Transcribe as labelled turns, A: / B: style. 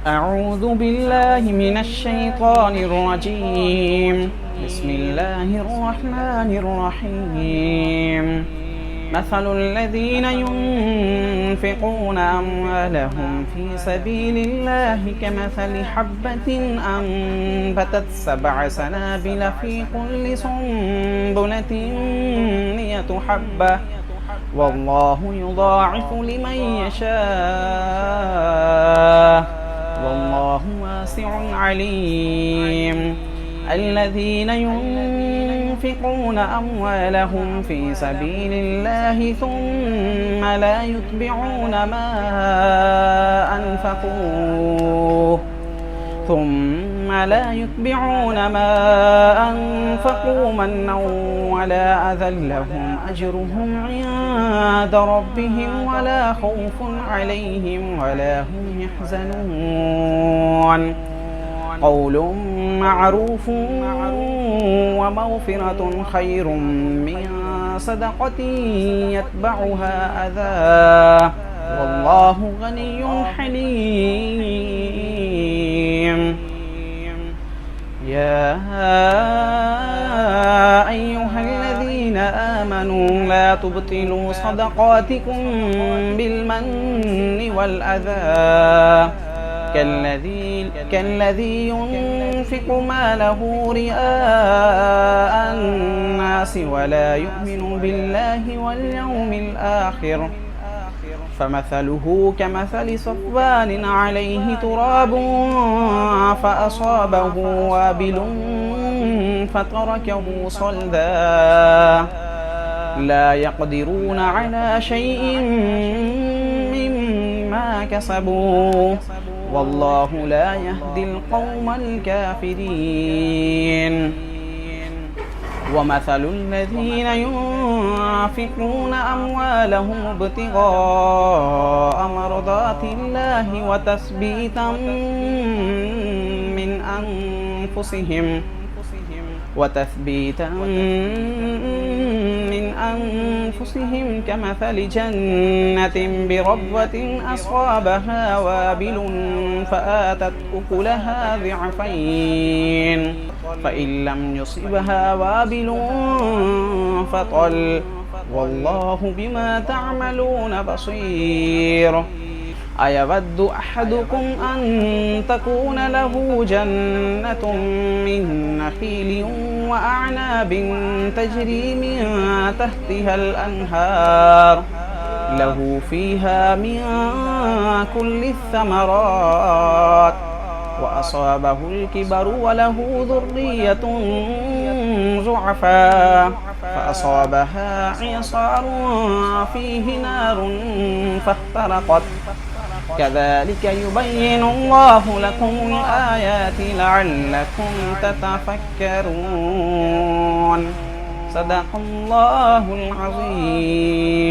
A: أعوذ بالله من الشيطان الرجيم. بسم الله الرحمن الرحيم. مثل الذين ينفقون أموالهم في سبيل الله كمثل حبة أنبتت 7 سنابل في كل سنبلة 100 حبة والله يضاعف لمن يشاء والله واسع عليم. الذين ينفقون أموالهم في سبيل الله ثم لا يتبعون ما أنفقوا منا ولا أذى لهم أجرهم عند ربهم ولا خوف عليهم ولا هم يحزنون. قول معروف ومغفرة خير من صدقة يتبعها أذى والله غني حليم. يا أيها الذين آمنوا لا تبطلوا صدقاتكم بالمن والأذى كالذي ينفق ماله رئاء الناس ولا يؤمن بالله واليوم الآخر فمثله كمثل صفوان عليه تراب فأصابه وابل فتركه صلدا لا يقدرون على شيء مما كسبوا والله لا يهدي القوم الكافرين. ومثل الذين ينفقون أموالهم ابتغاء مرضات الله وتثبيتا من أنفسهم كمثل جنة بربوة أصابها وابل فآتت أكلها ضعفين فإن لم يصبها وابل فطل والله بما تعملون بصير. أيود أحدكم أن تكون له جنة من نخيل وأعناب تجري من تحتها الأنهار له فيها من كل الثمرات وأصابه الكبر وله ذرية ضعفاء فأصابها إعصار فيه نار فاحترقت كذلك يبين الله لكم الآيات لعلكم تتفكرون. صدق الله العظيم.